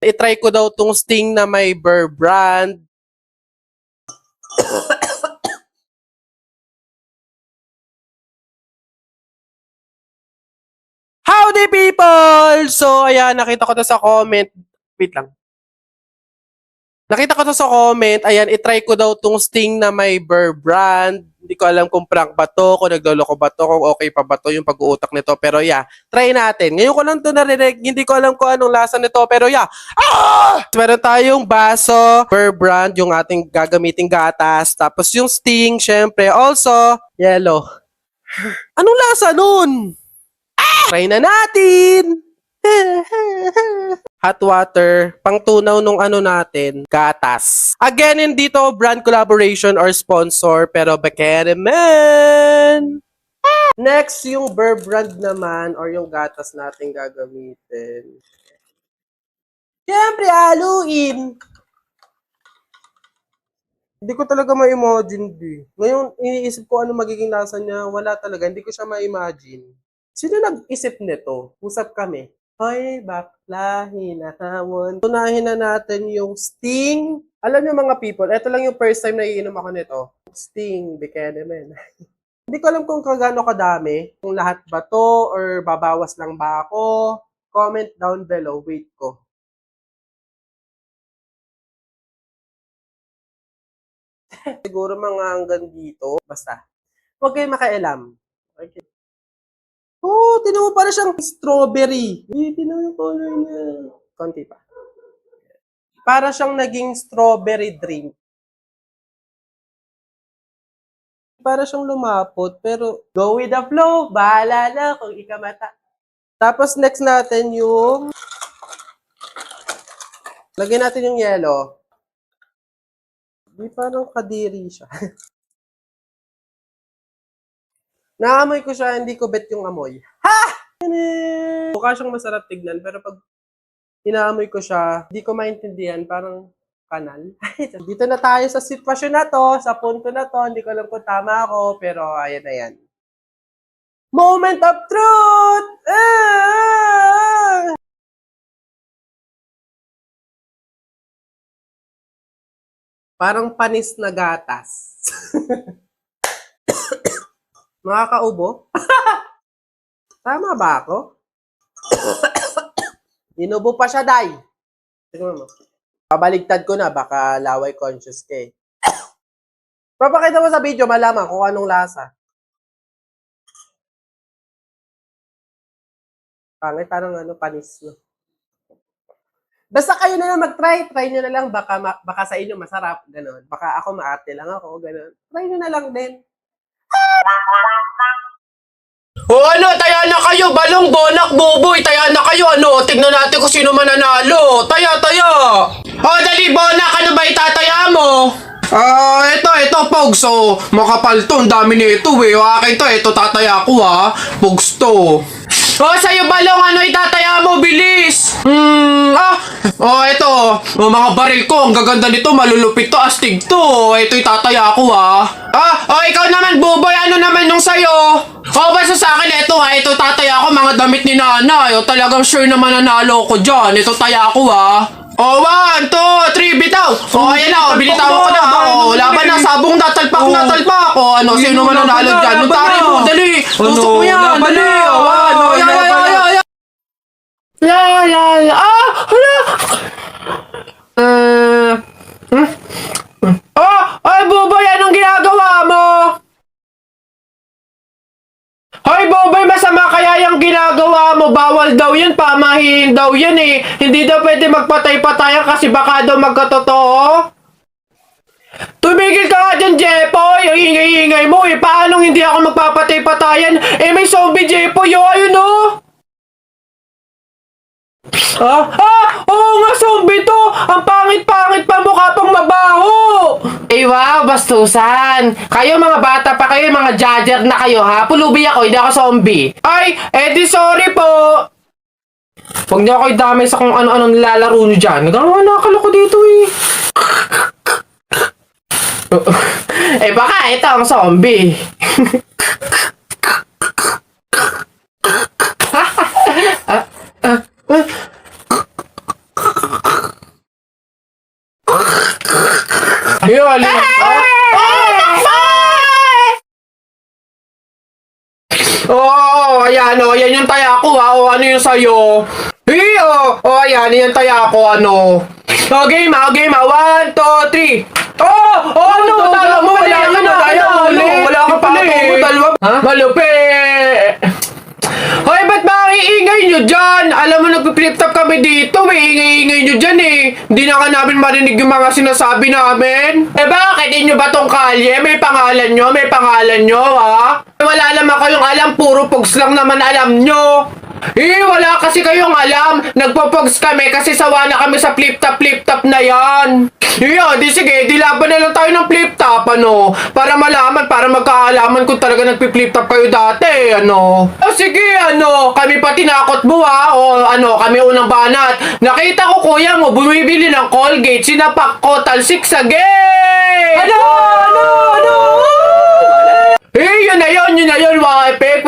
I-try ko daw tong Sting na may Burr brand. Howdy people! So, ayan, nakita ko to sa comment. Wait lang. Nakita ko to sa comment. Ayan, i-try ko daw tong Sting na may Burr brand. Hindi ko alam kung prank ba to, kung nagloloko ba to, kung okay pa ba to yung pag-uutak nito. Pero yeah, try natin. Ngayon ko lang to narinig. Hindi ko alam kung anong lasa nito. Pero yeah. Meron tayong baso, Burr brand, yung ating gagamiting gatas. Tapos yung Sting, syempre. Also, yellow. Anong lasa nun? Try na natin! Hot water, pangtunaw nung ano natin, gatas. Again, hindi to brand collaboration or sponsor, pero bakere man! Next, yung Burr brand naman, or yung gatas natin gagamitin. Siyempre, haluin! Hindi ko talaga ma-imagine, Ngayon, iniisip ko ano magiging lasa niya. Wala talaga, hindi ko siya ma-imagine. Sino nag-isip nito? Usap kami. Hoy, bakla, hinahamon. Tunahin na natin yung Sting. Alam niyo mga people, ito lang yung first time na iinom ako nito. Sting, Bekenemen. Hindi ko alam kung kagano kadami. Kung lahat ba to or babawas lang ba ako. Comment down below. Wait ko. Siguro mga hanggang dito. Basta. Huwag kayo makailam. Okay. Oh, tinan mo para siyang strawberry. Tinan mo yung color niya. Konti pa. Para siyang naging strawberry drink. Para siyang lumapot, pero go with the flow. Bahala na kung ikamata. Tapos next natin yung lagyan natin yung yellow. Di parang kadiri siya. Naamoy ko siya, hindi ko bet yung amoy. Ha! Mukha siyang masarap tignan, pero pag inaamoy ko siya, hindi ko maintindihan, parang kanal. Dito na tayo sa sitwasyon na to, sa punto na to, hindi ko alam kung tama ako, pero ayan na yan. Moment of truth! Parang panis na gatas. Makakaubo? Tama ba ako? Inubo pa siya, Day. Tingnan mo. Pabaligtad ko na, baka laway conscious ka eh. Papakita mo sa video, malaman kung anong lasa. Pangit, parang ano, panis. No? Basta kayo na lang mag-try. Try nyo na lang. Baka sa inyo masarap. Ganon. Baka ako maarte lang ako. Ganon. Try nyo na lang din. O ano, taya na kayo, balong, bonak, buboy, taya na kayo, ano, tignan natin kung sino mananalo. Taya. O, dali, bonak, ano ba itataya mo? Ito, Pogs, oh, makapal to, ang dami nito, eh. O, akin to, ito tataya ko, ha. Pogs to. O, sa'yo, balong, ano itataya mo, bilis? Ito, mga baril ko, ang gaganda nito, malulupit to, astig to. Ito itataya ko, ha. Ikaw naman, buboy, ano naman nung sa'yo? Basta sa akin, ito tataya ko, mga damit ni nanay. Talagang sure na mananalo ko dyan. Ito taya ko, ha. 1, 2, 3, bitaw. Ayan na, binitawan ko na. Laban na, sabong natalpak. Ano, sino mananalo dyan? Nutari mo, dali. Tusok mo yan, dali. Ay, buboy, anong ginagawa mo? Hoy, Boboy, masama kaya yung ginagawa mo. Bawal daw yun, pamahiin daw yun eh. Hindi daw pwede magpatay-patayan kasi baka daw magkatotoo. Tumigil ka nga dyan, Jepoy. Ang ingay-ingay mo eh. Paano hindi ako magpapatay-patayan? May zombie, Jepoy, ayun oh. Oo nga, zombie to. Ang pangit-pangit pa, mukha pang mabaho. Wow, bastusan. Kayo mga bata pa kayo, mga judger na kayo ha. Pulubi ako, hindi ako zombie. Ay, di sorry po. Huwag niyo ako idamay sa kung ano-anong nilalaro niyo dyan. Nagkakala ko dito eh. Baka ito ang zombie. Yun. Oo, ayan, o. Yan yung taya ko, ha. O, ano yung sa'yo? Ayan, yan taya ko, ano. O, game, ha. Game, ha. 1, 2, 3. Ano? Tala mo, wala ka na. Wala ka pala, eh. Malupit. Hoy, ba't ba ang iingay nyo dyan? Alam mo, nag-flip top kami dito. May ingay-ingay nyo dyan, eh. Hindi na ka namin marinig yung mga sinasabi namin. Eh, bakit? Inyo ba tong kalye? May pangalan nyo? May pangalan nyo, ha? Wala naman kayong alam. Puro pugs lang naman alam nyo. Wala kasi kayong alam. Nagpo-pugs kami kasi sawa na kami sa flip top na yan. Di sige, di laban na lang tayo ng flip top, ano? Para malaman, para magkaalaman kung talaga nagpi-flip top kayo dati, ano? Sige, ano? Kami pa tinakot mo, ha? O, ano? Kami unang banat. Nakita ko, kuya mo, bumibili ng Colgate. Sinapak ko, talsik sa gate! Ano? Yun na yun, wakipik,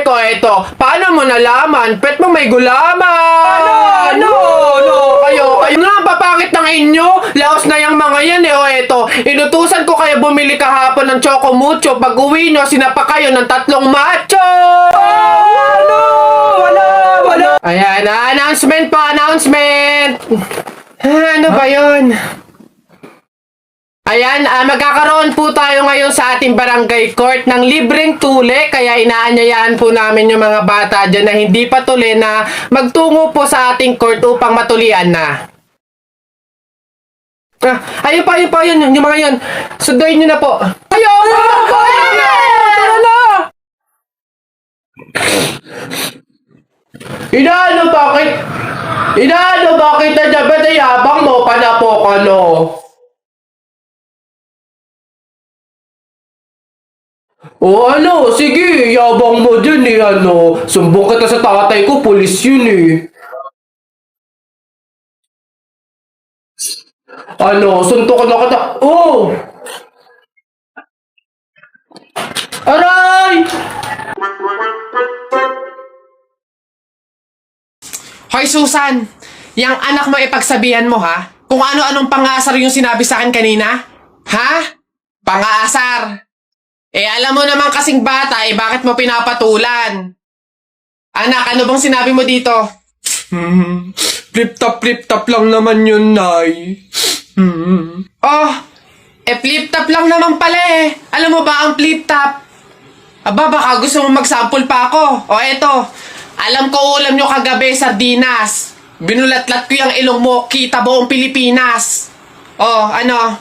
o eto, paano mo nalaman? Pet mo may gulaman! Ano? Kayo na ang papakit ng inyo, laos na yung mga yan, o eto, inutusan ko kayo bumili kahapon ng Choco Mucho, pag uwi nyo, sinapa kayo ng 3 macho! Wala! Ayan, announcement po, announcement! Ano ba yun? Ayan, magkakaroon po tayo ngayon sa ating barangay court ng libreng tule, kaya inaanyayahan po namin yung mga bata dyan na hindi pa tuli na magtungo po sa ating court upang matulian na. Ayun pa yun, yung mga yun. Sunduin nyo na po. Ayun! Tara na! Bakit na dyan? Ba't ayabang mo? Panapo ka, no? Ano? Sige, yabang mo dyan, eh, ano. Sumbong kita sa tatay ko, pulis yun, eh. Ano, suntok na kita. Aray! Hoy, Susan! Yang anak mo ipagsabihan mo, ha? Kung ano-anong pangasar yung sinabi sa akin kanina? Ha? Pangasar! Alam mo naman kasing bata, bakit mo pinapatulan? Anak, ano bang sinabi mo dito? Flip top lang naman yun, Nay. Flip top lang naman pala, eh. Alam mo ba ang flip top? Aba, baka gusto mo mag-sample pa ako. Eto. Alam ko ulam nyo kagabi, sardinas. Binulatlat ko yung ilong mo, kita buong Pilipinas. Ano?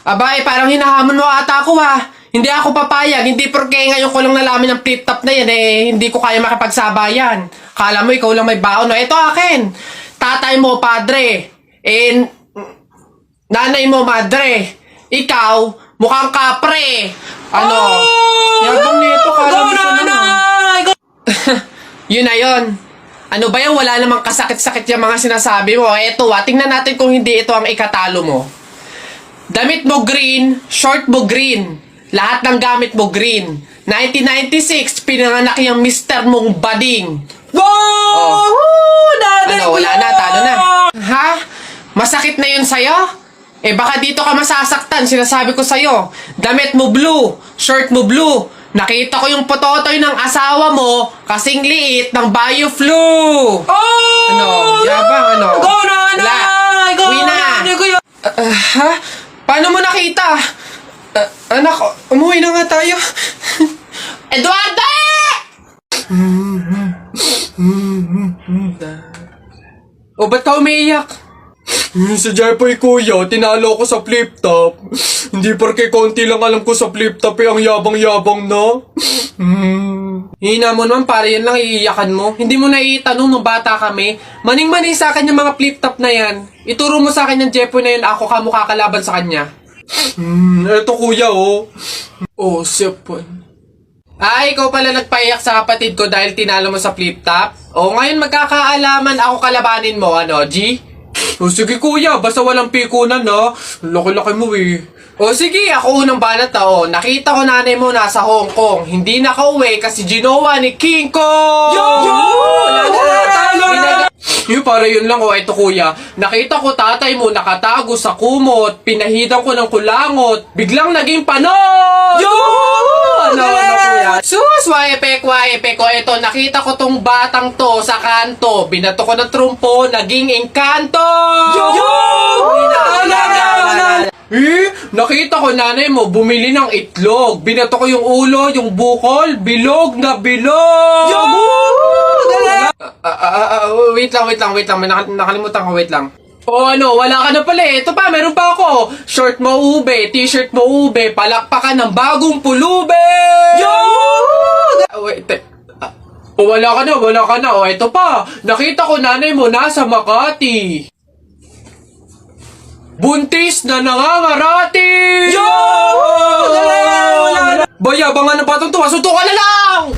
Aba, parang hinahamon mo ata ako, ha. Hindi ako papayag, hindi porke ngayon ko lang nalamin ng flip top na yan, hindi ko kaya makipagsabayan. Kala mo ikaw lang may baon, no? Ito akin. Tatay mo, padre. Nanay mo, madre. Ikaw, mukhang kapre. Ano? Yabang nito, kala mo siya naman. Yun na yun. Ano ba yan? Wala namang kasakit-sakit yung mga sinasabi mo. Eto, tingnan natin kung hindi ito ang ikatalo mo. Damit mo green, short mo green. Lahat ng gamit mo green. 1996, pinanganak yung mister mong bading. Wow! Ano, wala na, talo na. Ha? Masakit na yun sa'yo? Baka dito ka masasaktan, sinasabi ko sa'yo. Damit mo blue, short mo blue. Nakita ko yung pototoy ng asawa mo, kasing liit ng bio-flu. Ano? Yabang, ano? Go na, Nay! Go Uwi na! Ha? Paano mo nakita? Anak, umuwi na nga tayo. Eduardo! Ba't ka umiiyak? Si Jepoy, kuya, tinalo ko sa flip top. Hindi porke konti lang alam ko sa flip top, ang yabang-yabang na. Hina mo naman, para yan lang iiyakan mo. Hindi mo naiitanong nung bata kami. Maning-maning sa akin yung mga flip top na yan. Ituro mo sa akin yung Jepoy na yun, ako kamukha kalaban sa kanya. Eto kuya, sipon. Ikaw pala nagpaiyak sa kapatid ko dahil tinalo mo sa flip top? Ngayon magkakaalaman ako kalabanin mo, ano, G? Sige kuya, basta walang pikunan, na. Laki-laki mo, eh. Sige, ako unang banat na, Nakita ko nanay mo nasa Hong Kong. Hindi nakauwi kasi ginawa ni King Kong! Yo! Yung para yun lang, oh, ito kuya. Nakita ko tatay mo nakatago sa kumot, pinahidan ko ng kulangot, biglang naging panon! Yo! Ano kuya? Sus, waepek, ko. Ito, nakita ko tong batang to sa kanto. Binato ko ng trumpo, naging engkanto! Nakita ko nanay mo bumili ng itlog. Binato ko yung ulo, yung bukol, bilog na bilog! Wait lang. Nakalimutan ko, wait lang. Oh, ano, wala ka na pala eh. Ito pa, meron pa ako. Short mo ube, t-shirt mo ube, palakpakan ng bagong pulube! Wait, wala ka na. Oh, ito pa. Nakita ko nanay mo nasa Makati. Buntis na nangangarati! Bayabangan na patong tuwa, suntukan na lang!